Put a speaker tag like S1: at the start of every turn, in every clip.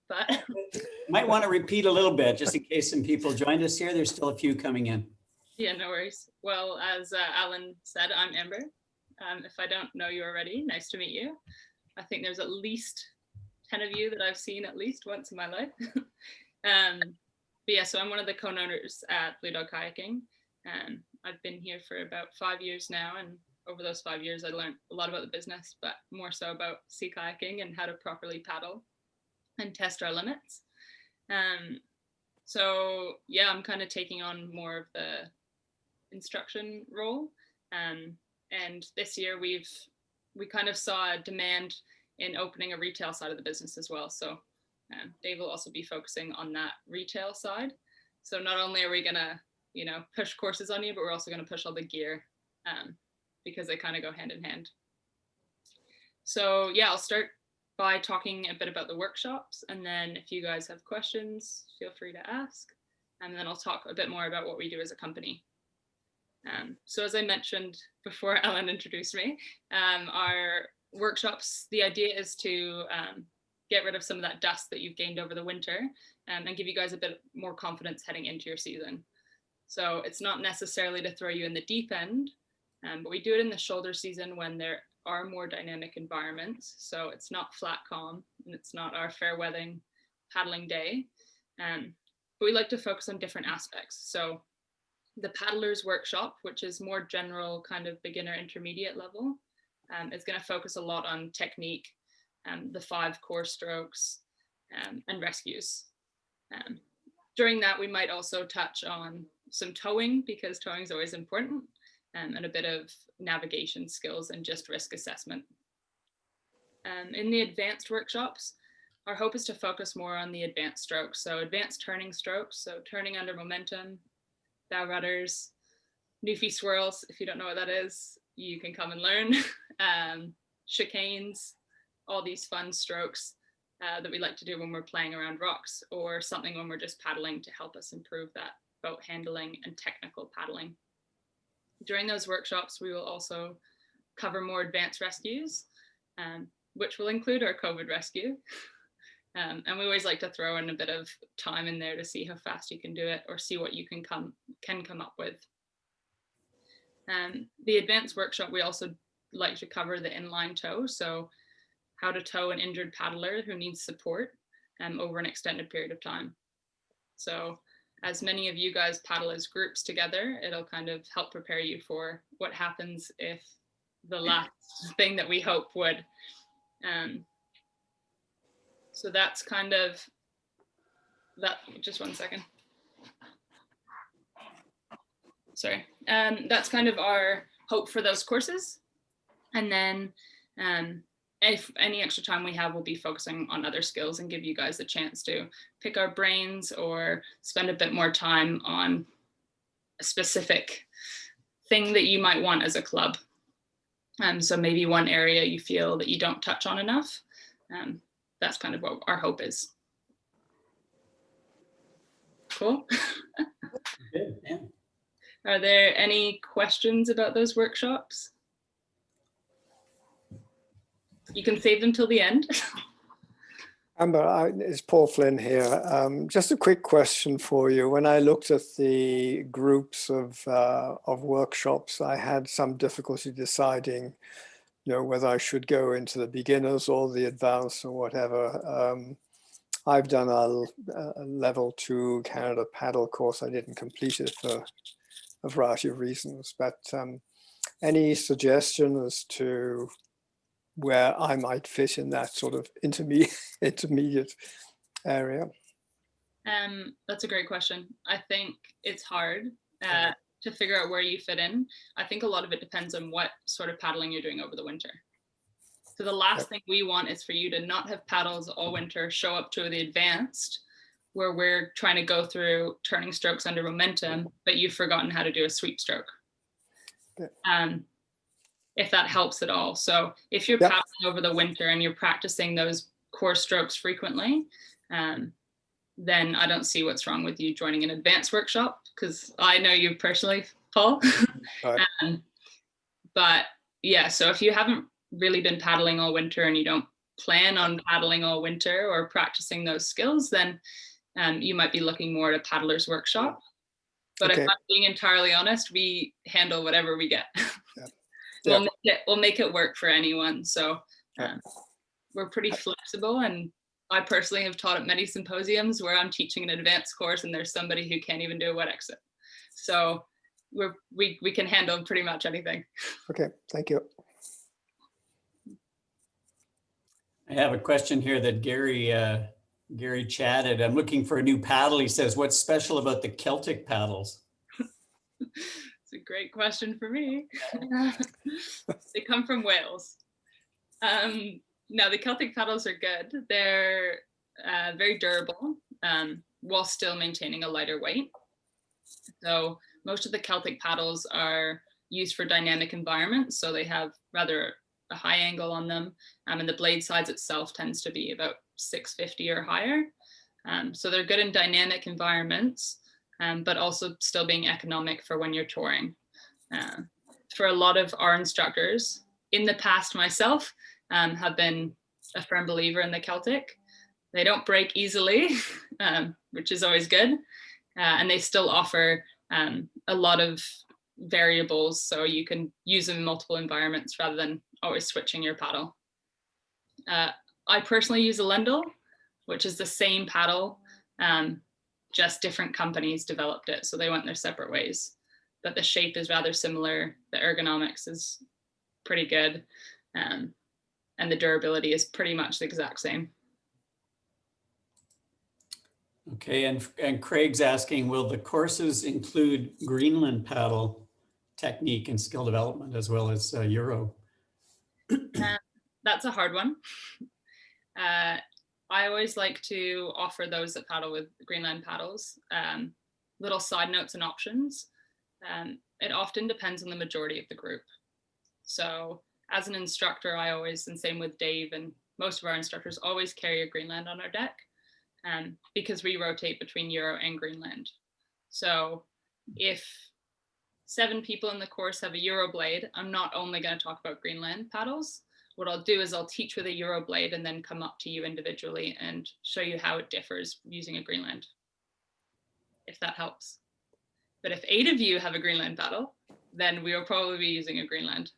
S1: but
S2: Might want to repeat a little bit, just in case some people joined us here. There's still a few coming in.
S1: yeah, no worries. Well, as Alan said, I'm Amber. If I don't know you already, nice to meet you. I think there's at least 10 of you that I've seen at least once in my life. But yeah, so I'm one of the co-owners at Blue Dog Kayaking. I've been here for about 5 years now, and over those 5 years, I learned a lot about the business, but more so about sea kayaking and how to properly paddle and test our limits. So yeah, I'm kind of taking on more of the instruction role. And this year we kind of saw a demand in opening a retail side of the business as well. So Dave will also be focusing on that retail side. So not only are we gonna, push courses on you, but we're also gonna push all the gear because they kind of go hand in hand. So yeah, I'll start by talking a bit about the workshops, and then if you guys have questions, feel free to ask. And then I'll talk a bit more about what we do as a company. So as I mentioned before Ellen introduced me, our workshops, the idea is to get rid of some of that dust that you've gained over the winter and give you guys a bit more confidence heading into your season. So it's not necessarily to throw you in the deep end, but we do it in the shoulder season when there are more dynamic environments. So it's not flat calm and it's not our fair weathering paddling day. But we like to focus on different aspects. So the paddlers workshop, which is more general kind of beginner intermediate level, is going to focus a lot on technique, the 5 core strokes and rescues. During that, we might also touch on some towing, because towing is always important, and a bit of navigation skills and just risk assessment. In the advanced workshops, our hope is to focus more on the advanced strokes. So advanced turning strokes, so turning under momentum, bow rudders, Newfie swirls. If you don't know what that is, you can come and learn. Chicanes, all these fun strokes that we like to do when we're playing around rocks, or something when we're just paddling to help us improve that boat handling and technical paddling. During those workshops, we will also cover more advanced rescues, which will include our COVID rescue. And we always like to throw in a bit of time in there to see how fast you can do it, or see what you can come up with. The advanced workshop, we also like to cover the inline tow. So how to tow an injured paddler who needs support over an extended period of time. So as many of you guys paddle as groups together, it'll kind of help prepare you for what happens if the last thing that we hope would. So that's kind of that. Just one second. Sorry. That's kind of our hope for those courses. And then if any extra time we have, we'll be focusing on other skills and give you guys a chance to pick our brains or spend a bit more time on a specific thing that you might want as a club. So maybe one area you feel that you don't touch on enough. That's kind of what our hope is. Cool.
S2: Good, yeah.
S1: Are there any questions about those workshops? You can save them till the end.
S3: Amber, it's Paul Flynn here. Just a quick question for you. When I looked at the groups of workshops, I had some difficulty deciding, whether I should go into the beginners or the advanced or whatever. I've done a level 2 Canada paddle course. I didn't complete it for a variety of reasons, but any suggestion as to where I might fit in that sort of intermediate area?
S1: That's a great question. I think it's hard to figure out where you fit in. I think a lot of it depends on what sort of paddling you're doing over the winter. So the last thing we want is for you to not have paddles all winter, show up to the advanced, where we're trying to go through turning strokes under momentum, but you've forgotten how to do a sweep stroke. If that helps at all. So if you're paddling over the winter and you're practicing those core strokes frequently, then I don't see what's wrong with you joining an advanced workshop, because I know you personally, Paul. Right. But yeah, so if you haven't really been paddling all winter and you don't plan on paddling all winter or practicing those skills, then you might be looking more at a paddler's workshop. But if
S3: Okay.
S1: I'm being entirely honest, we handle whatever we get.
S3: Yeah.
S1: We'll make it work for anyone. So
S3: Yeah.
S1: we're pretty flexible, and I personally have taught at many symposiums where I'm teaching an advanced course and there's somebody who can't even do a wet exit. So we can handle pretty much anything.
S3: Okay, thank you.
S2: I have a question here that Gary chatted. I'm looking for a new paddle. He says, what's special about the Celtic paddles?
S1: It's a great question for me. They come from Wales. No, the Celtic paddles are good. They're very durable while still maintaining a lighter weight. So most of the Celtic paddles are used for dynamic environments. So they have rather a high angle on them. And the blade size itself tends to be about 650 or higher. So they're good in dynamic environments, but also still being economic for when you're touring. For a lot of our instructors, in the past myself, have been a firm believer in the Celtic. They don't break easily, which is always good. And they still offer a lot of variables, so you can use them in multiple environments rather than always switching your paddle. I personally use a Lendl, which is the same paddle, just different companies developed it, so they went their separate ways. But the shape is rather similar, the ergonomics is pretty good, and the durability is pretty much the exact same.
S2: Okay, and Craig's asking, will the courses include Greenland paddle technique and skill development as well as Euro?
S1: That's a hard one. I always like to offer those that paddle with Greenland paddles little side notes and options. It often depends on the majority of the group. So as an instructor, I always, and same with Dave and most of our instructors, always carry a Greenland on our deck. Because we rotate between Euro and Greenland. So if 7 people in the course have a Euro blade, I'm not only going to talk about Greenland paddles. What I'll do is I'll teach with a Euro blade and then come up to you individually and show you how it differs using a Greenland, if that helps. But if 8 of you have a Greenland paddle, then we will probably be using a Greenland.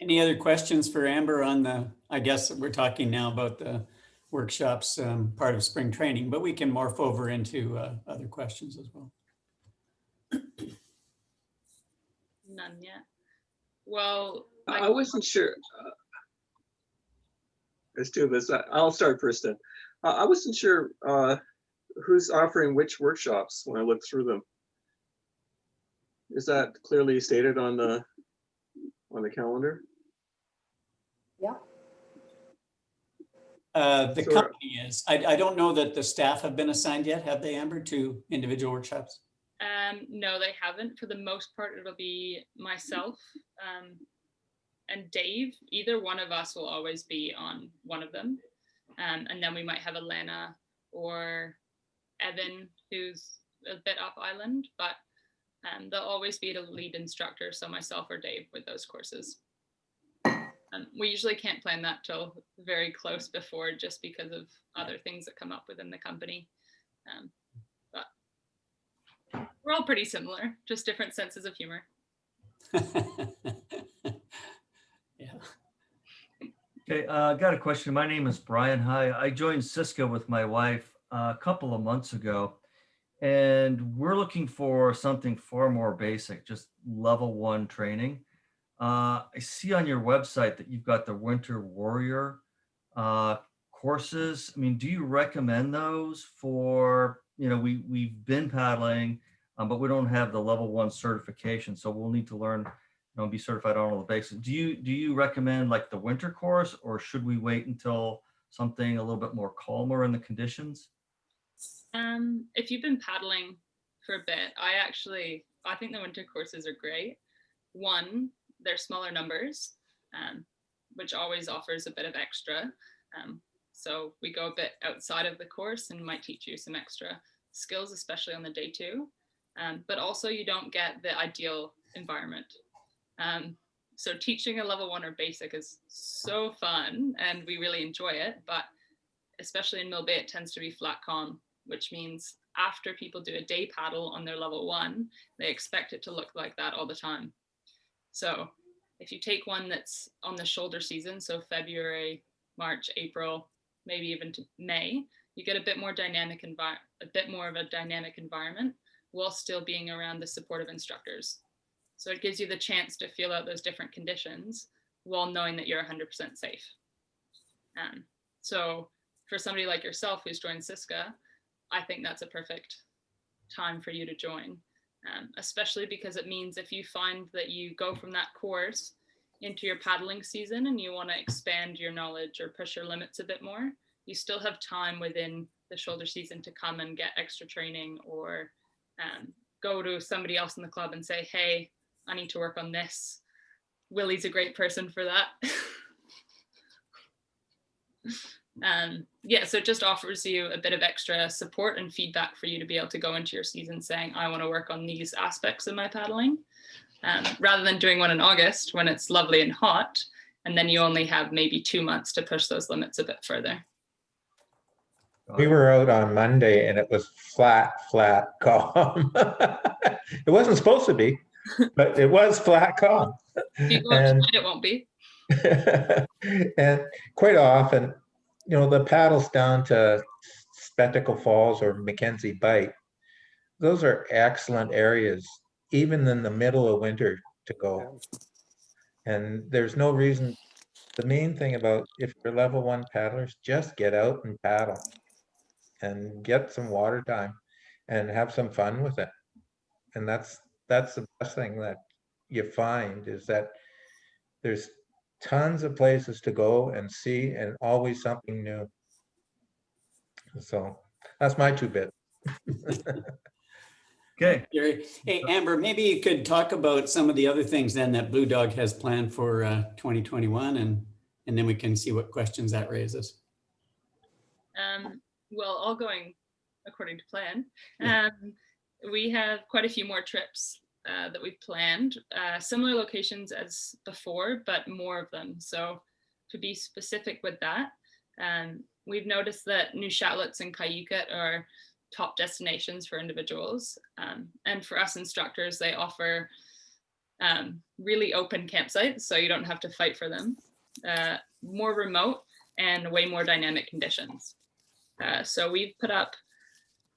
S2: Any other questions for Amber on the, I guess we're talking now about the workshops, part of spring training, but we can morph over into other questions as well.
S1: None yet. Well,
S4: I wasn't sure. There's 2 of us. I'll start first then. I wasn't sure who's offering which workshops when I looked through them. Is that clearly stated on the calendar?
S5: Yeah.
S2: The company is. I don't know that the staff have been assigned yet. Have they, Amber, to individual workshops?
S1: No, they haven't. For the most part, it'll be myself and Dave. Either one of us will always be on one of them. And then we might have Elena or Evan, who's a bit off island, but they'll always be the lead instructor, so myself or Dave with those courses. We usually can't plan that till very close before, just because of other things that come up within the company. But we're all pretty similar, just different senses of humor.
S2: Yeah.
S6: Okay, I got a question. My name is Brian. Hi, I joined Cisco with my wife a couple of months ago, and we're looking for something far more basic, just level 1 training. I see on your website that you've got the Winter Warrior courses. I mean, do you recommend those for, we've been paddling, but we don't have the level 1 certification, so we'll need to learn, be certified on all the basics. Do you recommend like the winter course, or should we wait until something a little bit more calmer in the conditions?
S1: If you've been paddling for a bit, I think the winter courses are great. One, they're smaller numbers, which always offers a bit of extra. So we go a bit outside of the course and might teach you some extra skills, especially on the day 2. but also you don't get the ideal environment. So teaching a level 1 or basic is so fun and we really enjoy it, but especially in Mill Bay, it tends to be flat calm, which means after people do a day paddle on their level 1, they expect it to look like that all the time. So if you take one that's on the shoulder season, so February, March, April, maybe even to May, you get a bit more of a dynamic environment while still being around the supportive instructors. So it gives you the chance to feel out those different conditions while knowing that you're 100% safe. So for somebody like yourself who's joined CISCA, I think that's a perfect time for you to join, especially because it means if you find that you go from that course into your paddling season and you want to expand your knowledge or push your limits a bit more, you still have time within the shoulder season to come and get extra training or go to somebody else in the club and say, hey, I need to work on this. Willie's a great person for that. Yeah, so it just offers you a bit of extra support and feedback for you to be able to go into your season saying, I want to work on these aspects of my paddling, rather than doing one in August when it's lovely and hot, and then you only have maybe 2 months to push those limits a bit further.
S7: We were out on Monday and it was flat calm. It wasn't supposed to be, but it was flat calm.
S1: If you go outside, it won't be.
S7: And quite often, you know, the paddles down to Spectacle Falls or Mackenzie Bight, those are excellent areas, even in the middle of winter to go. And there's no reason, the main thing about if you're level 1 paddlers, just get out and paddle and get some water time and have some fun with it. And that's the best thing that you find, is that there's tons of places to go and see and always something new. So that's my 2 bits.
S6: Okay.
S2: Gary. Hey, Amber, maybe you could talk about some of the other things then that Blue Dog has planned for 2021, and then we can see what questions that raises.
S1: Well, all going according to plan. We have quite a few more trips that we've planned, similar locations as before, but more of them. So to be specific with that, we've noticed that New Chatlets and Kayaking are top destinations for individuals. And for us instructors, they offer really open campsites, so you don't have to fight for them, more remote and way more dynamic conditions. So we've put up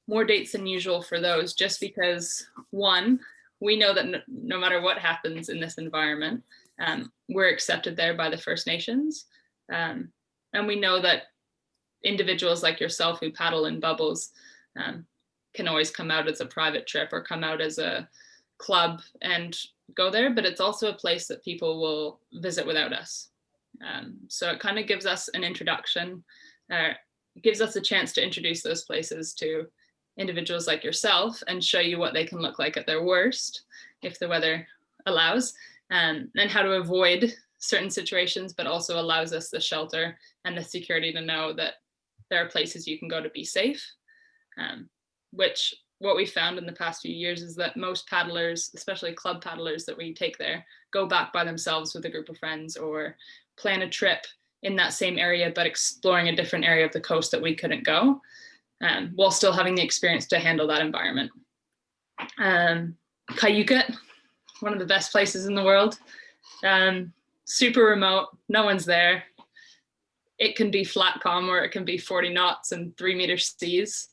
S1: more dates than usual for those, just because, one, we know that no matter what happens in this environment, we're accepted there by the First Nations. And we know that individuals like yourself who paddle in bubbles can always come out as a private trip or come out as a club and go there, but it's also a place that people will visit without us. So it kind of gives us an introduction, gives us a chance to introduce those places to individuals like yourself and show you what they can look like at their worst, if the weather allows, and how to avoid certain situations, but also allows us the shelter and the security to know that there are places you can go to be safe. Which what we found in the past few years is that most paddlers, especially club paddlers that we take there, go back by themselves with a group of friends or plan a trip in that same area, but exploring a different area of the coast that we couldn't go, while still having the experience to handle that environment. Kayaking, one of the best places in the world. Super remote, no one's there. It can be flat calm or it can be 40 knots and 3-meter seas.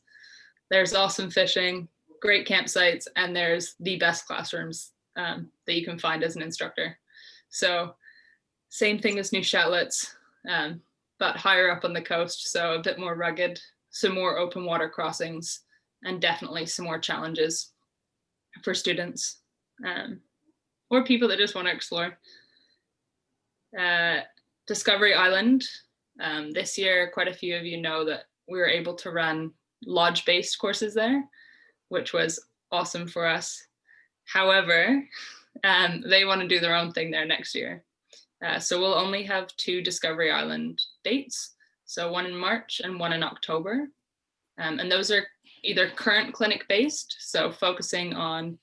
S1: There's awesome fishing, great campsites, and there's the best classrooms that you can find as an instructor. So same thing as New Chatlets, but higher up on the coast, so a bit more rugged, some more open water crossings, and definitely some more challenges for students or people that just want to explore. Discovery Island, this year, quite a few of you know that we were able to run lodge-based courses there, which was awesome for us. However, they want to do their own thing there next year. So we'll only have 2 Discovery Island dates. So one in March and one in October. And those are either current clinic based, so focusing on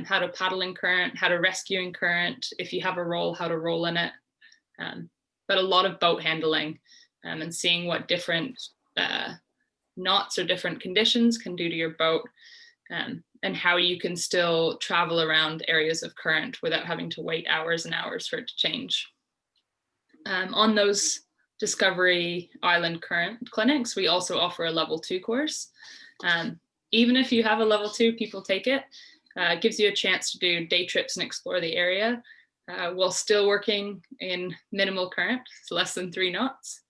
S1: how to paddle in current, how to rescue in current, if you have a roll, how to roll in it, but a lot of boat handling and seeing what different knots or different conditions can do to your boat, and how you can still travel around areas of current without having to wait hours and hours for it to change. On those Discovery Island current clinics, we also offer a level 2 course. Even if you have a level 2, people take it. It gives you a chance to do day trips and explore the area while still working in minimal current, so less than 3 knots,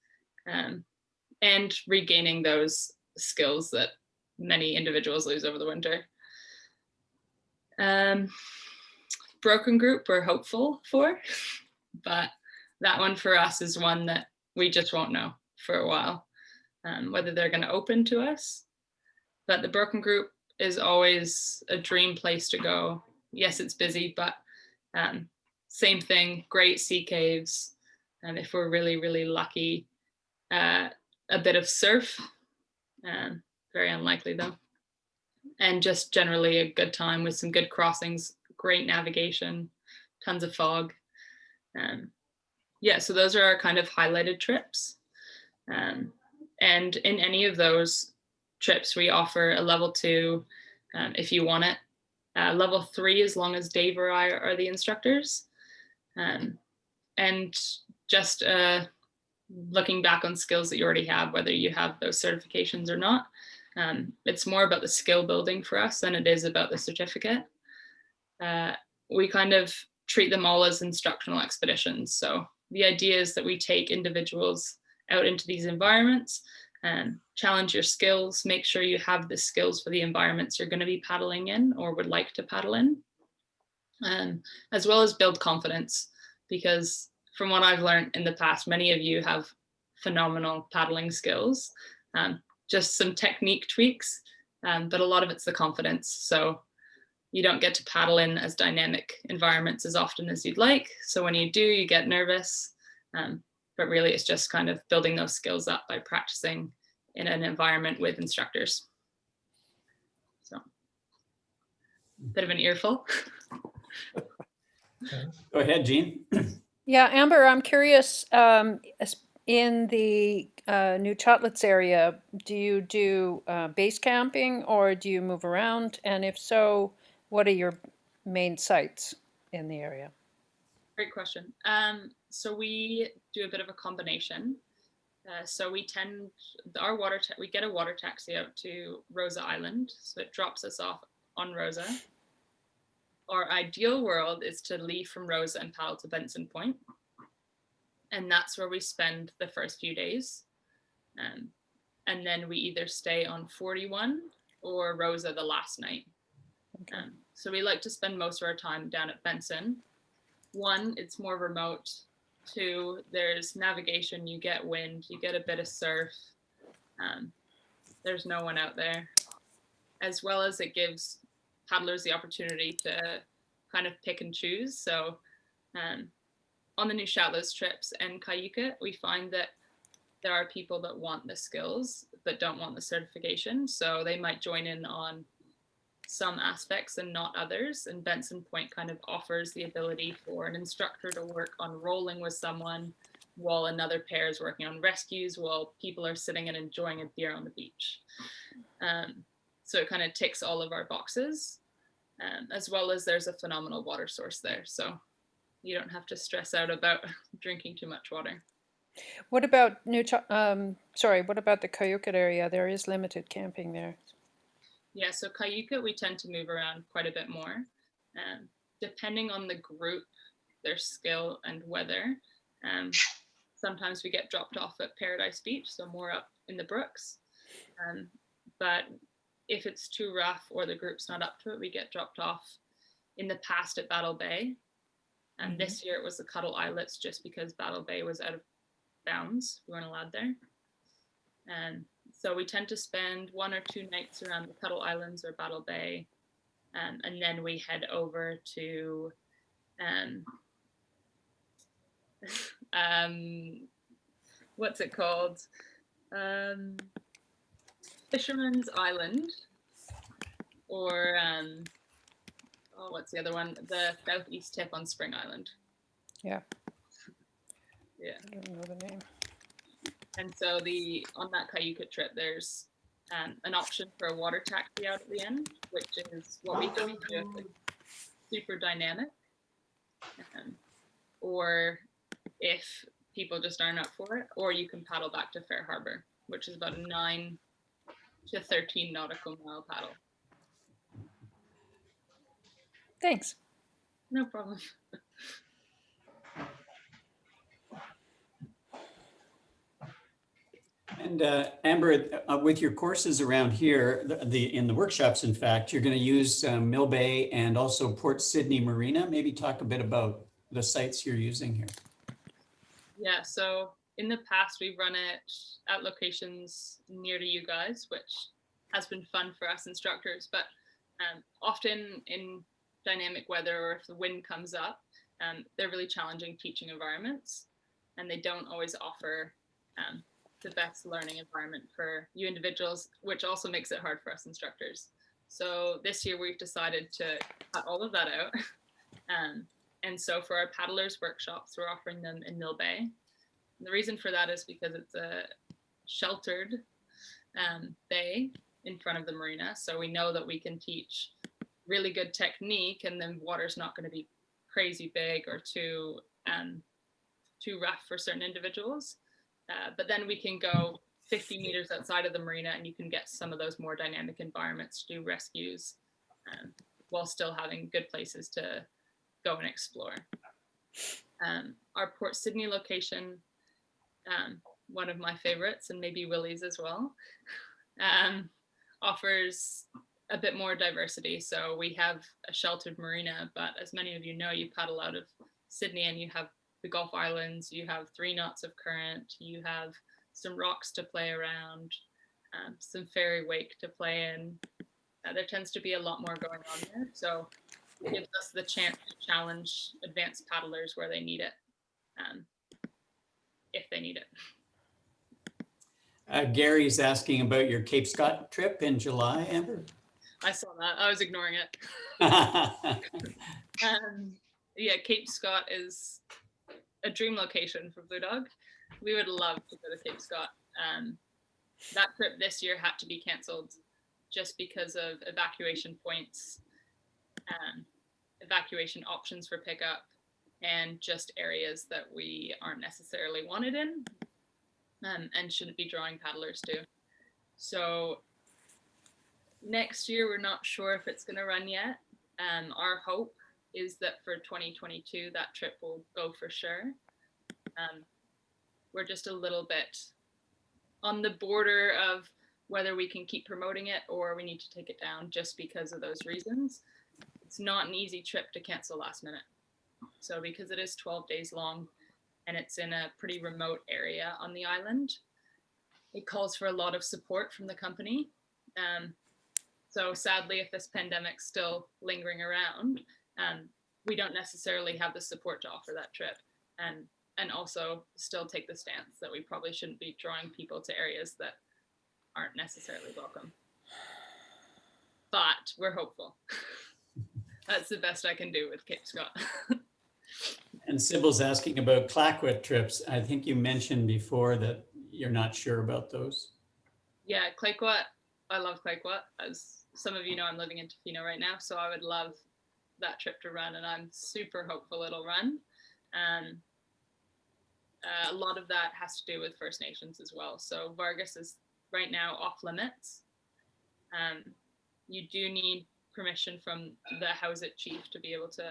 S1: and regaining those skills that many individuals lose over the winter. Broken group we're hopeful for, but that one for us is one that we just won't know for a while, whether they're going to open to us. But the broken group is always a dream place to go. Yes, it's busy, but same thing, great sea caves. And if we're really, really lucky, a bit of surf, very unlikely though. And just generally a good time with some good crossings, great navigation, tons of fog. Yeah, so those are our kind of highlighted trips. And in any of those trips, we offer a level 2 if you want it. Level 3 as long as Dave or I are the instructors. And just looking back on skills that you already have, whether you have those certifications or not, it's more about the skill building for us than it is about the certificate. We kind of treat them all as instructional expeditions. So the idea is that we take individuals out into these environments and challenge your skills, make sure you have the skills for the environments you're going to be paddling in or would like to paddle in, as well as build confidence, because from what I've learned in the past, many of you have phenomenal paddling skills, just some technique tweaks, but a lot of it's the confidence. So you don't get to paddle in as dynamic environments as often as you'd like. So when you do, you get nervous, but really it's just kind of building those skills up by practicing in an environment with instructors. So bit of an earful.
S2: Go ahead, Jean.
S5: Yeah, Amber, I'm curious, in the New Chotlets area, do you do base camping or do you move around? And if so, what are your main sites in the area?
S1: Great question. So we do a bit of a combination. So we get a water taxi out to Rosa Island. So it drops us off on Rosa. Our ideal world is to leave from Rosa and paddle to Benson Point. And that's where we spend the first few days. And then we either stay on 41 or Rosa the last night. Okay. So we like to spend most of our time down at Benson. 1, it's more remote. 2, there's navigation, you get wind, you get a bit of surf. There's no one out there. As well as it gives paddlers the opportunity to kind of pick and choose. So on the New Chotlets trips and Kayaking, we find that there are people that want the skills but don't want the certification. So they might join in on some aspects and not others. And Benson Point kind of offers the ability for an instructor to work on rolling with someone while another pair is working on rescues, while people are sitting and enjoying a beer on the beach. So it kind of ticks all of our boxes, as well as there's a phenomenal water source there. So you don't have to stress out about drinking too much water.
S5: What about what about the Kayaking area? There is limited camping there.
S1: Yeah, so Kayaking, we tend to move around quite a bit more. Depending on the group, their skill and weather, sometimes we get dropped off at Paradise Beach, so more up in the brooks. But if it's too rough or the group's not up to it, we get dropped off in the past at Battle Bay. And this year it was the Cuddle Islets, just because Battle Bay was out of bounds. We weren't allowed there. So we tend to spend 1 or 2 nights around the Cuddle Islands or Battle Bay. And then we head over to what's it called? Fisherman's Island, or oh, what's the other one? The southeast tip on Spring Island.
S5: Yeah.
S1: Yeah.
S5: I don't know the name.
S1: And so on that Kayaking trip, there's an option for a water taxi out at the end, which is what we have to do. It's super dynamic. Or if people just aren't up for it, or you can paddle back to Fair Harbor, which is about a 9 to 13 nautical mile paddle.
S5: Thanks.
S1: No problem.
S2: And Amber, with your courses around here, in the workshops, in fact, you're going to use Mill Bay and also Port Sydney Marina. Maybe talk a bit about the sites you're using here.
S1: Yeah, so in the past, we've run it at locations near to you guys, which has been fun for us instructors, but often in dynamic weather or if the wind comes up, they're really challenging teaching environments, and they don't always offer the best learning environment for you individuals, which also makes it hard for us instructors. So this year we've decided to cut all of that out. And so for our paddlers workshops, we're offering them in Mill Bay. And the reason for that is because it's a sheltered bay in front of the marina. So we know that we can teach really good technique, and then water's not going to be crazy big or too rough for certain individuals. But then we can go 50 meters outside of the marina, and you can get some of those more dynamic environments to do rescues while still having good places to go and explore. Our Port Sydney location, one of my favorites, and maybe Willie's as well, offers a bit more diversity. So we have a sheltered marina, but as many of you know, you paddle out of Sydney and you have the Gulf Islands, you have 3 knots of current, you have some rocks to play around, some ferry wake to play in. There tends to be a lot more going on there. So it gives us the chance to challenge advanced paddlers where they need it, if they need it.
S2: Gary's asking about your Cape Scott trip in July, Amber.
S1: I saw that. I was ignoring it. Yeah, Cape Scott is a dream location for Blue Dog. We would love to go to Cape Scott. That trip this year had to be canceled just because of evacuation points, evacuation options for pickup, and just areas that we aren't necessarily wanted in and shouldn't be drawing paddlers to. So next year, we're not sure if it's going to run yet. Our hope is that for 2022, that trip will go for sure. We're just a little bit on the border of whether we can keep promoting it or we need to take it down just because of those reasons. It's not an easy trip to cancel last minute. So because it is 12 days long and it's in a pretty remote area on the island, it calls for a lot of support from the company. So sadly, if this pandemic's still lingering around, we don't necessarily have the support to offer that trip, and also still take the stance that we probably shouldn't be drawing people to areas that aren't necessarily welcome. But we're hopeful. That's the best I can do with Cape Scott.
S2: And Sybil's asking about Clayoquot trips. I think you mentioned before that you're not sure about those.
S1: Yeah, Clayoquot. I love Clayoquot. As some of you know, I'm living in Tofino right now, so I would love that trip to run, and I'm super hopeful it'll run. A lot of that has to do with First Nations as well. So Vargas is right now off limits. You do need permission from the House It chief to be able to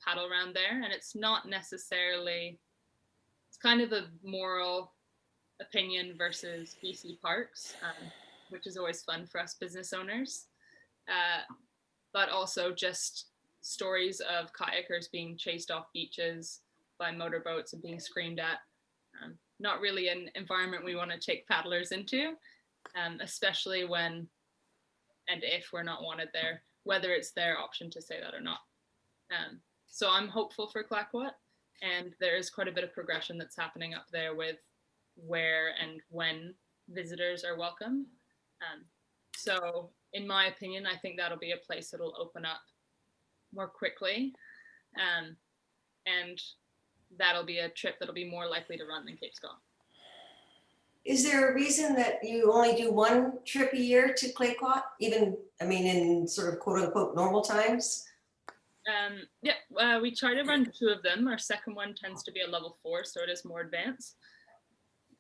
S1: paddle around there, and it's not necessarily, it's kind of a moral opinion versus BC Parks, which is always fun for us business owners, but also just stories of kayakers being chased off beaches by motorboats and being screamed at. Not really an environment we want to take paddlers into, especially when and if we're not wanted there, whether it's their option to say that or not. So I'm hopeful for Clayoquot, and there is quite a bit of progression that's happening up there with where and when visitors are welcome. So in my opinion, I think that'll be a place that'll open up more quickly. And that'll be a trip that'll be more likely to run than Cape Scott.
S8: Is there a reason that you only do one trip a year to Clayquot? Even, I mean, in sort of quote unquote normal times?
S1: Yeah, we try to run 2 of them. Our second one tends to be a level 4, so it is more advanced.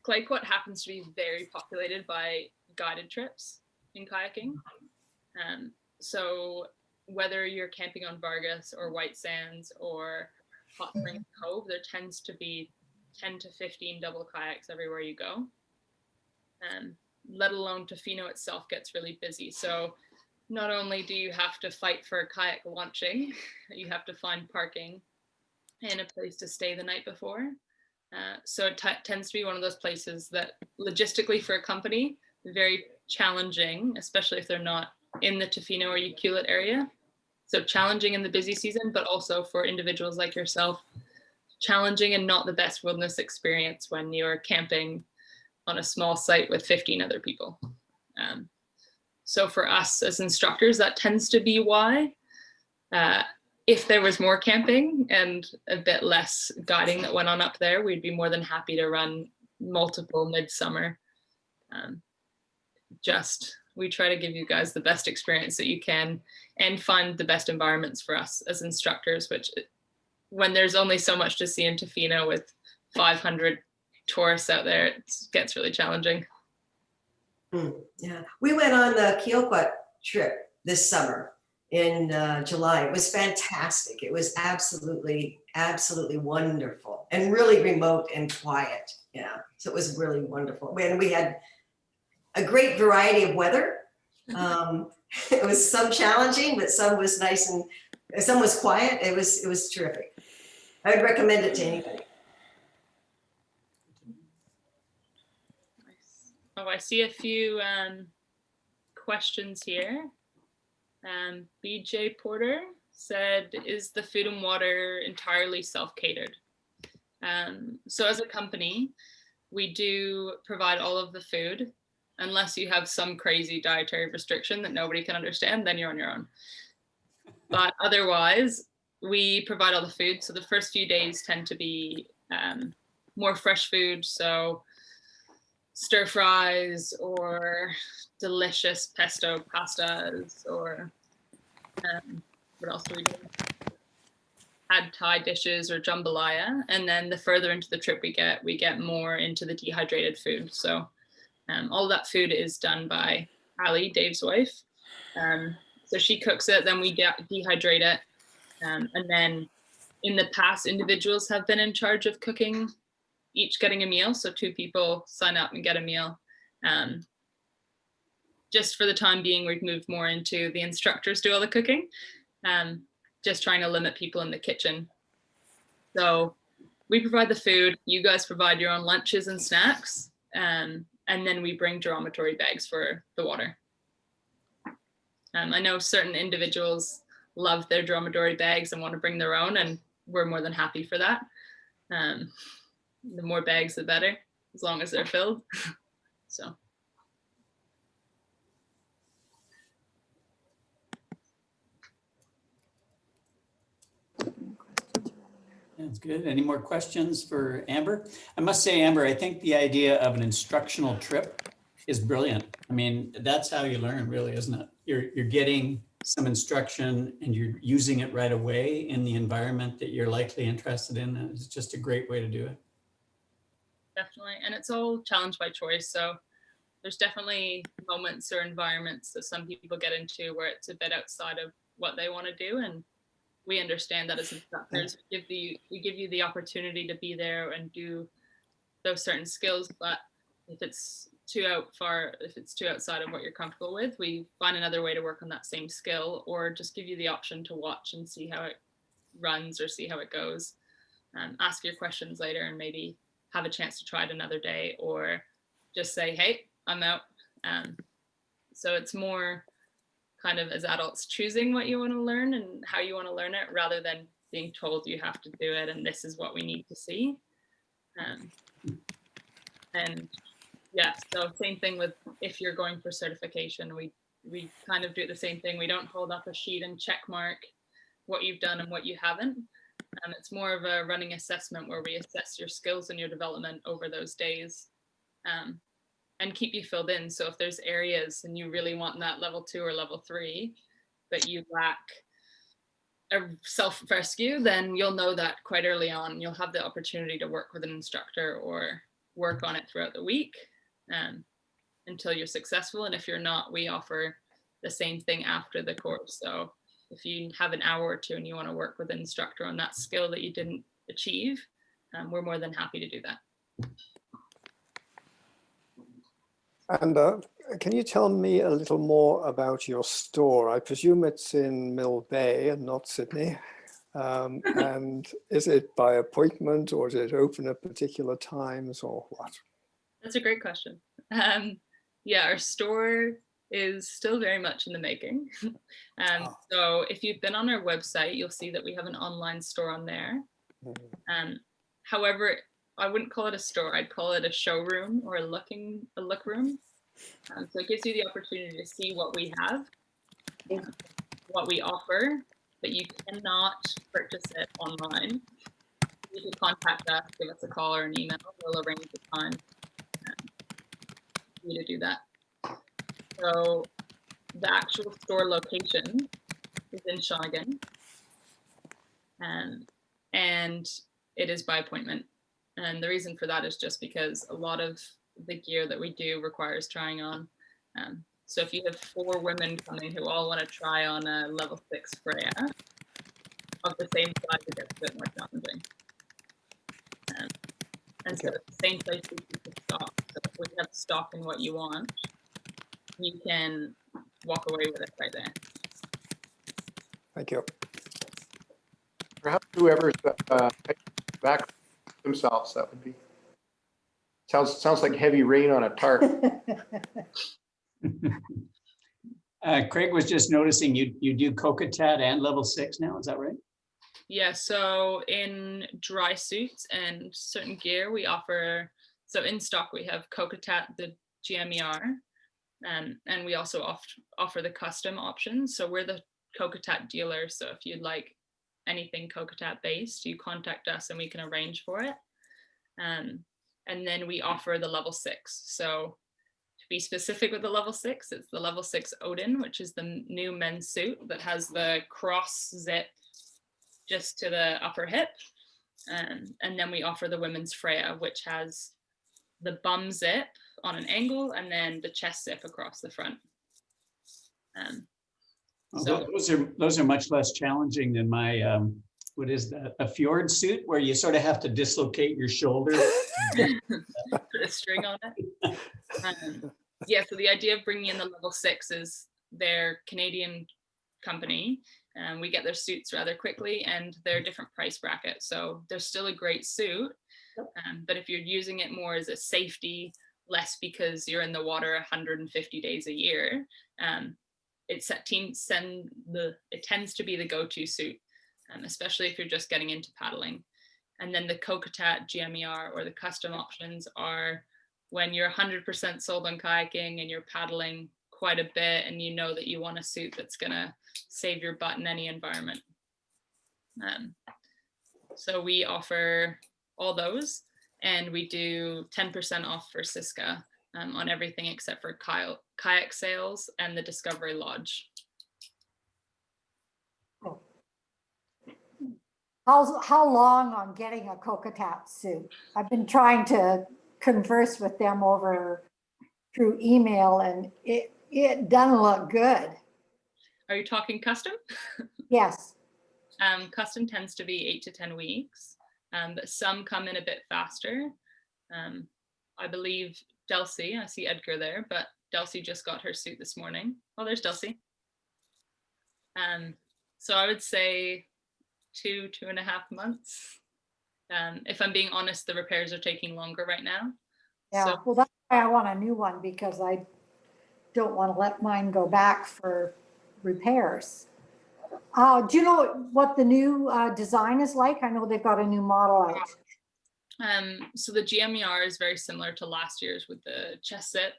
S1: Clayquot happens to be very populated by guided trips in kayaking. So whether you're camping on Vargas or White Sands or Hot Springs Cove, there tends to be 10 to 15 double kayaks everywhere you go. Let alone Tofino itself gets really busy. So not only do you have to fight for kayak launching, you have to find parking and a place to stay the night before. So it tends to be one of those places that logistically for a company, very challenging, especially if they're not in the Tofino or Ucluelet area. So challenging in the busy season, but also for individuals like yourself, challenging and not the best wilderness experience when you're camping on a small site with 15 other people. So for us as instructors, that tends to be why. If there was more camping and a bit less guiding that went on up there, we'd be more than happy to run multiple midsummer. We try to give you guys the best experience that you can and find the best environments for us as instructors, which when there's only so much to see in Tofino with 500 tourists out there, it gets really challenging.
S8: Yeah, we went on the Keokuk trip this summer in July. It was fantastic. It was absolutely wonderful and really remote and quiet. Yeah, so it was really wonderful. And we had a great variety of weather. It was some challenging, but some was nice and some was quiet. It was terrific. I would recommend it to anybody.
S1: Oh, I see a few questions here. BJ Porter said, is the food and water entirely self-catered? So as a company, we do provide all of the food, unless you have some crazy dietary restriction that nobody can understand, then you're on your own. But otherwise, we provide all the food. So the first few days tend to be more fresh food. So stir fries or delicious pesto pastas or what else do we do? Pad Thai dishes or jambalaya. And then the further into the trip we get more into the dehydrated food. So all that food is done by Ali, Dave's wife. So she cooks it, then we dehydrate it. And then in the past, individuals have been in charge of cooking, each getting a meal. So 2 people sign up and get a meal. Just for the time being, we've moved more into the instructors do all the cooking, just trying to limit people in the kitchen. So we provide the food, you guys provide your own lunches and snacks, and then we bring dormitory bags for the water. I know certain individuals love their dormitory bags and want to bring their own, and we're more than happy for that. The more bags, the better, as long as they're filled. So.
S2: That's good. Any more questions for Amber? I must say, Amber, I think the idea of an instructional trip is brilliant. I mean, that's how you learn, really, isn't it? You're getting some instruction and you're using it right away in the environment that you're likely interested in. It's just a great way to do it.
S1: Definitely. And it's all challenge by choice. So there's definitely moments or environments that some people get into where it's a bit outside of what they want to do. And we understand that as instructors, we give you the opportunity to be there and do those certain skills. But if it's too outside of what you're comfortable with, we find another way to work on that same skill, or just give you the option to watch and see how it runs or see how it goes. Ask your questions later and maybe have a chance to try it another day, or just say, hey, I'm out. So it's more kind of as adults choosing what you want to learn and how you want to learn it, rather than being told you have to do it and this is what we need to see. And Yeah, so same thing with if you're going for certification, we kind of do the same thing. We don't hold up a sheet and check mark what you've done and what you haven't. It's more of a running assessment where we assess your skills and your development over those days, and keep you filled in. So if there's areas and you really want that level 2 or level 3, but you lack a self-rescue, then you'll know that quite early on. You'll have the opportunity to work with an instructor or work on it throughout the week until you're successful. And if you're not, we offer the same thing after the course. So if you have an hour or 2 and you want to work with an instructor on that skill that you didn't achieve, we're more than happy to do that.
S3: And can you tell me a little more about your store? I presume it's in Mill Bay and not Sydney. And is it by appointment, or is it open at particular times, or what?
S1: That's a great question. Yeah, our store is still very much in the making. So if you've been on our website, you'll see that we have an online store on there. However, I wouldn't call it a store. I'd call it a showroom or a look room. So it gives you the opportunity to see what we have, what we offer, but you cannot purchase it online. You can contact us, give us a call or an email. We'll arrange the time for you to do that. So the actual store location is in Shawnigan, and it is by appointment. And the reason for that is just because a lot of the gear that we do requires trying on. So if you have 4 women coming who all want to try on a level 6 Freya of the same size, it gets a bit more challenging. And so it's the same place we keep the stock. So if we have stock in what you want, you can walk away with it right there.
S3: Thank you.
S9: Perhaps whoever's back themselves, that would be. Sounds like heavy rain on a tarp.
S2: Craig was just noticing you do Kokatat and level 6 now, is that right?
S1: Yeah, so in dry suits and certain gear, we offer, so in stock, we have Kokatat, the GMER, and we also offer the custom options. So we're the Kokatat dealer. So if you'd like anything Kokatat based, you contact us and we can arrange for it. And then we offer the level 6. So to be specific with the level 6, it's the level 6 Odin, which is the new men's suit that has the cross zip just to the upper hip. And then we offer the women's Freya, which has the bum zip on an angle and then the chest zip across the front.
S2: So those are much less challenging than my what is that, a fjord suit where you sort of have to dislocate your shoulder.
S1: Put a string on it. Yeah, so the idea of bringing in the level 6 is they're Canadian company, and we get their suits rather quickly, and they're a different price bracket. So they're still a great suit, but if you're using it more as a safety, less because you're in the water 150 days a year, it tends to be the go-to suit, especially if you're just getting into paddling. And then the Kokatat GMER or the custom options are when you're 100% sold on kayaking and you're paddling quite a bit and you know that you want a suit that's gonna save your butt in any environment. So we offer all those, and we do 10% off for Siska on everything except for kayak sales and the Discovery Lodge.
S10: How long on getting a Kokatat suit? I've been trying to converse with them through email, and it doesn't look good.
S1: Are you talking custom?
S10: Yes.
S1: Custom tends to be 8 to 10 weeks, but some come in a bit faster. I believe Delcy, I see Edgar there, but Delcy just got her suit this morning. Oh, there's Delcy. So I would say 2.5 months. If I'm being honest, the repairs are taking longer right now.
S10: Yeah,
S1: So,
S10: well, that's why I want a new one, because I don't want to let mine go back for repairs. Do you know what the new design is like? I know they've got a new model out.
S1: So the GMER is very similar to last year's with the chest zip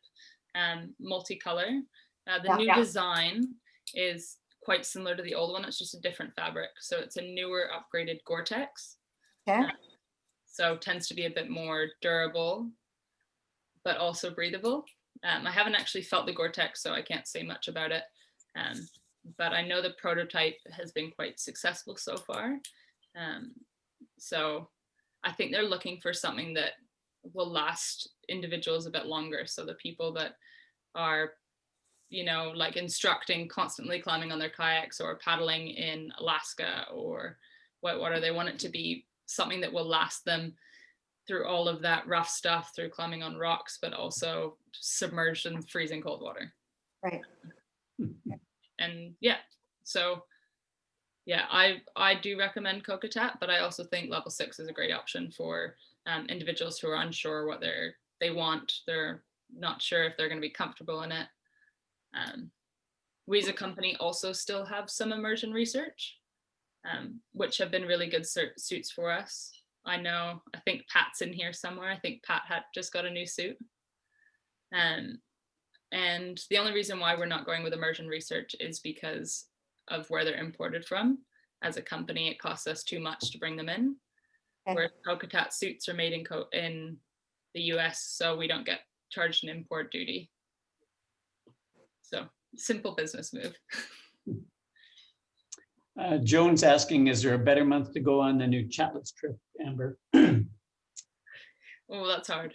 S1: multicolor. The new design is quite similar to the old one. It's just a different fabric. So it's a newer upgraded Gore-Tex.
S10: Okay.
S1: So tends to be a bit more durable, but also breathable. I haven't actually felt the Gore-Tex, so I can't say much about it. But I know the prototype has been quite successful so far. So I think they're looking for something that will last individuals a bit longer. So the people that are, you know, like instructing, constantly climbing on their kayaks or paddling in Alaska or whitewater, they want it to be something that will last them through all of that rough stuff, through climbing on rocks, but also submerged in freezing cold water.
S10: Right.
S1: And yeah, so yeah, I do recommend Kokatap, but I also think level 6 is a great option for individuals who are unsure what they want. They're not sure if they're going to be comfortable in it. We as a company also still have some immersion research, which have been really good suits for us. I think Pat's in here somewhere. I think Pat had just got a new suit. And the only reason why we're not going with immersion research is because of where they're imported from. As a company, it costs us too much to bring them in.
S10: Okay.
S1: Whereas Kokatap suits are made in the US, so we don't get charged an import duty. So simple business move.
S2: Joan's asking, is there a better month to go on the new Chatlets trip, Amber?
S1: Oh, that's hard.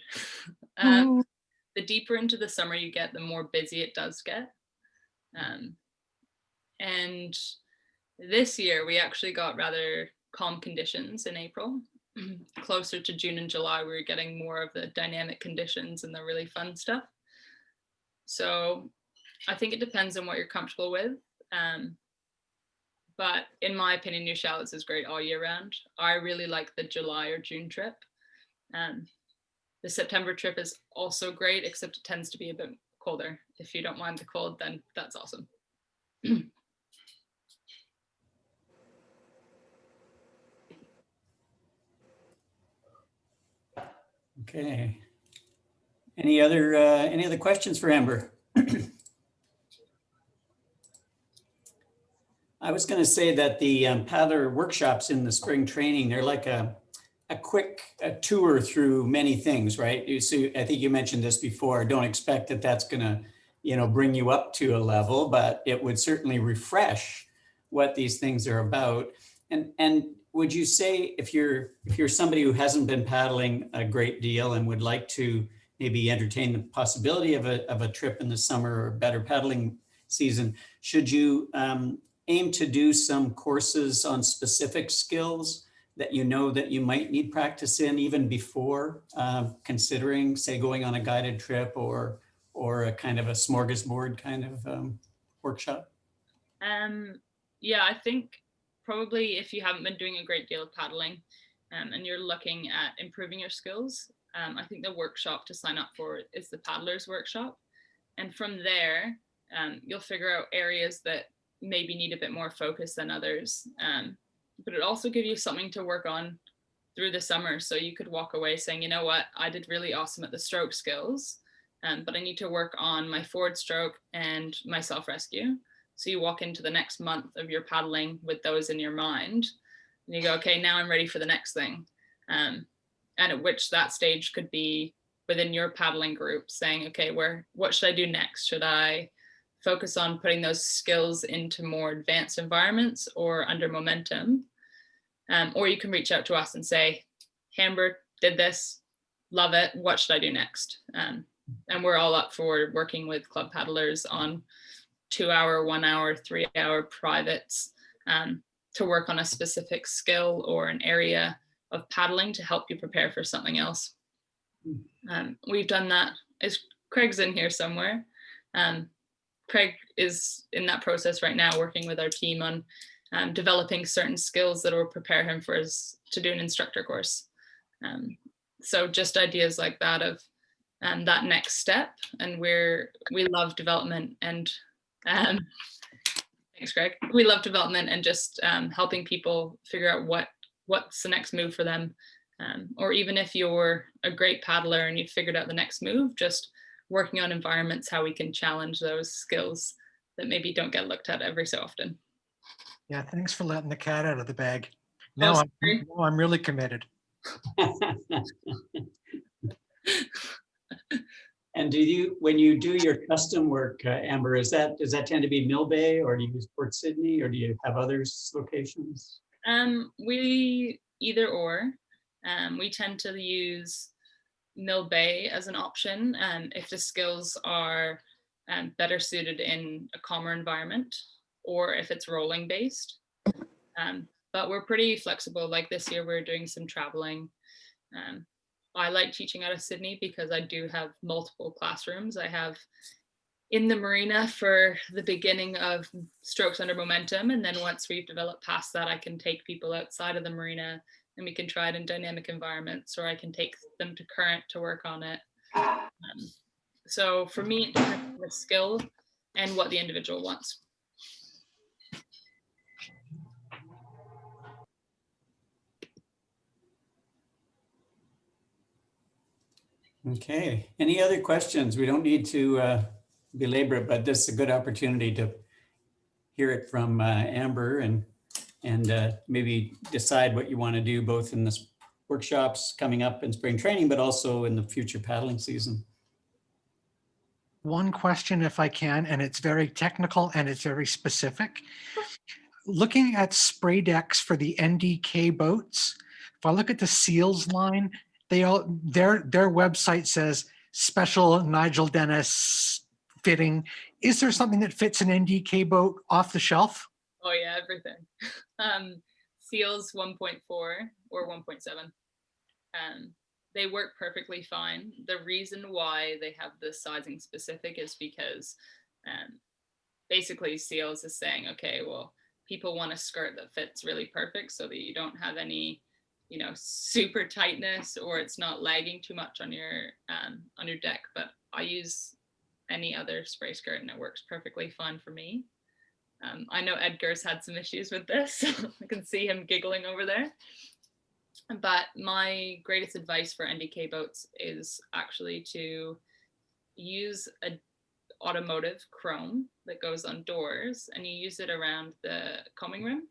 S1: The deeper into the summer you get, the more busy it does get. And this year we actually got rather calm conditions in April. Closer to June and July, we were getting more of the dynamic conditions and the really fun stuff. So I think it depends on what you're comfortable with. But in my opinion, New Shallots is great all year round. I really like the July or June trip. The September trip is also great, except it tends to be a bit colder. If you don't mind the cold, then that's awesome.
S2: Okay. Any other questions for Amber? I was going to say that the paddler workshops in the spring training, they're like a quick tour through many things, right? So I think you mentioned this before. Don't expect that that's going to, bring you up to a level, but it would certainly refresh what these things are about. And would you say if you're somebody who hasn't been paddling a great deal and would like to maybe entertain the possibility of a trip in the summer or better paddling season, should you aim to do some courses on specific skills that that you might need practice in even before considering, say, going on a guided trip or a kind of a smorgasbord kind of workshop?
S1: Yeah, I think probably if you haven't been doing a great deal of paddling and you're looking at improving your skills, I think the workshop to sign up for is the Paddlers Workshop. And from there, you'll figure out areas that maybe need a bit more focus than others. But it also gives you something to work on through the summer. So you could walk away saying, you know what, I did really awesome at the stroke skills, but I need to work on my forward stroke and my self-rescue. So you walk into the next month of your paddling with those in your mind and you go, okay, now I'm ready for the next thing. And at which that stage could be within your paddling group saying, okay, what should I do next? Should I focus on putting those skills into more advanced environments or under momentum? Or you can reach out to us and say, Amber did this, love it, what should I do next? And we're all up for working with club paddlers on 2-hour, 1-hour, 3-hour privates to work on a specific skill or an area of paddling to help you prepare for something else. We've done that. Craig's in here somewhere. Craig is in that process right now, working with our team on developing certain skills that will prepare him to do an instructor course. So just ideas like that of that next step. And we love development and thanks, Craig. We love development and just helping people figure out what's the next move for them Or even if you're a great paddler and you've figured out the next move, just working on environments, how we can challenge those skills that maybe don't get looked at every so often.
S11: Yeah, thanks for letting the cat out of the bag.
S1: Oh,
S11: Now
S1: sorry.
S11: I'm really committed.
S2: And when you do your custom work, Amber, does that tend to be Mill Bay, or do you use Port Sydney, or do you have other locations?
S1: We either or. We tend to use Mill Bay as an option if the skills are better suited in a calmer environment, or if it's rolling based. But we're pretty flexible. Like this year, we're doing some traveling. I like teaching out of Sydney because I do have multiple classrooms. I have in the marina for the beginning of strokes under momentum. And then once we've developed past that, I can take people outside of the marina and we can try it in dynamic environments, or I can take them to current to work on it. So for me, it depends on the skill and what the individual wants.
S2: Okay, any other questions? We don't need to belabor it, but this is a good opportunity to hear it from Amber and maybe decide what you want to do both in the workshops coming up in spring training, but also in the future paddling season.
S11: One question if I can, and it's very technical and it's very specific. Looking at spray decks for the NDK boats, if I look at the Seals line, their website says special Nigel Dennis fitting. Is there something that fits an NDK boat off the shelf?
S1: Oh yeah, everything. Seals 1.4 or 1.7. They work perfectly fine. The reason why they have the sizing specific is because basically Seals is saying, okay, well, people want a skirt that fits really perfect so that you don't have any, super tightness, or it's not lagging too much on your deck. But I use any other spray skirt and it works perfectly fine for me. I know Edgar's had some issues with this. I can see him giggling over there. But my greatest advice for NDK boats is actually to use a automotive chrome that goes on doors, and you use it around the combing rim.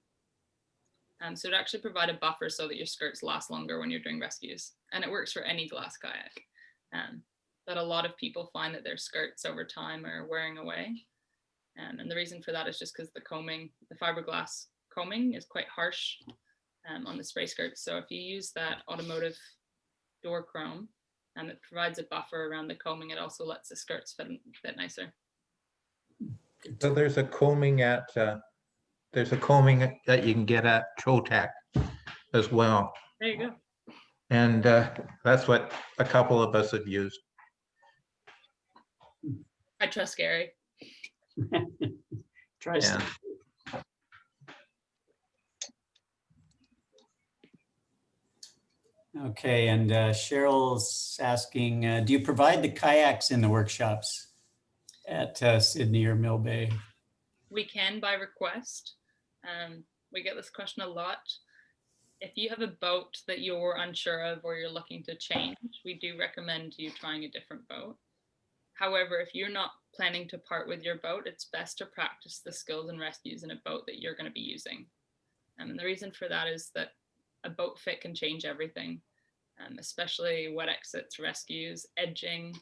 S1: So to actually provide a buffer so that your skirts last longer when you're doing rescues. And it works for any glass kayak. But a lot of people find that their skirts over time are wearing away. And the reason for that is just because the fiberglass combing is quite harsh on the spray skirts. So if you use that automotive door chrome, it provides a buffer around the combing, it also lets the skirts fit nicer.
S7: So there's a combing that you can get at Chotac as well.
S1: There you go.
S7: And that's what a couple of us have used.
S1: I trust Gary.
S2: Try
S7: Yeah.
S2: Okay, and Cheryl's asking, do you provide the kayaks in the workshops at Sydney or Mill Bay?
S1: We can by request. We get this question a lot. If you have a boat that you're unsure of or you're looking to change, we do recommend you trying a different boat. However, if you're not planning to part with your boat, it's best to practice the skills and rescues in a boat that you're going to be using. And the reason for that is that a boat fit can change everything, especially wet exits, rescues, edging.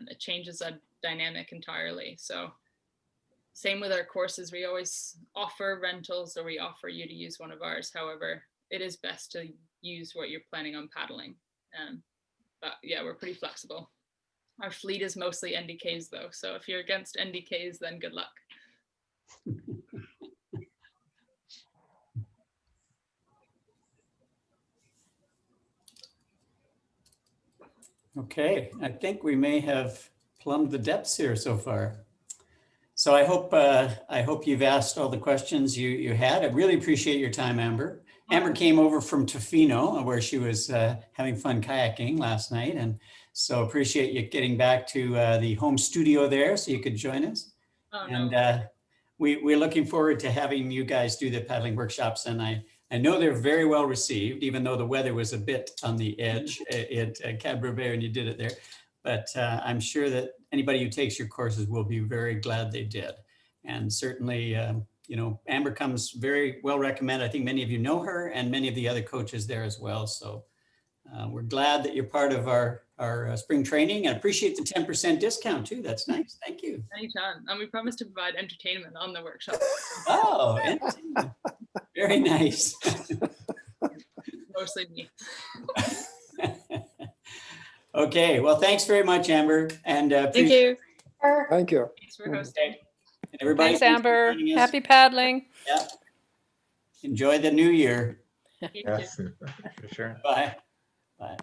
S1: It changes a dynamic entirely. So same with our courses, we always offer rentals or we offer you to use one of ours. However, it is best to use what you're planning on paddling. But yeah, we're pretty flexible. Our fleet is mostly NDKs though. So if you're against NDKs, then good luck.
S2: Okay, I think we may have plumbed the depths here so far. So I hope you've asked all the questions you had. I really appreciate your time, Amber. Amber came over from Tofino, where she was having fun kayaking last night. And so appreciate you getting back to the home studio there so you could join us.
S1: Oh,
S2: and
S1: no.
S2: we're looking forward to having you guys do the paddling workshops. And I I know they're very well received, even though the weather was a bit on the edge at Cab Robert and you did it there. But I'm sure that anybody who takes your courses will be very glad they did. And certainly, you know, Amber comes very well recommended. I think many of you know her and many of the other coaches there as well. So we're glad that you're part of our spring training and appreciate the 10% discount too. That's nice. Thank you.
S1: Anytime. And we promise to provide entertainment on the workshop.
S2: Oh, entertainment. Very nice.
S1: Mostly me.
S2: Okay, well, thanks very much, Amber. And
S5: Thank you.
S3: Thank you.
S1: Thanks for hosting.
S2: And everybody,
S5: Thanks,
S2: for
S5: Amber.
S2: joining us.
S5: Happy paddling.
S2: Yeah. Enjoy the new year.
S1: You too.
S7: Yes, for sure.
S2: Bye. Bye.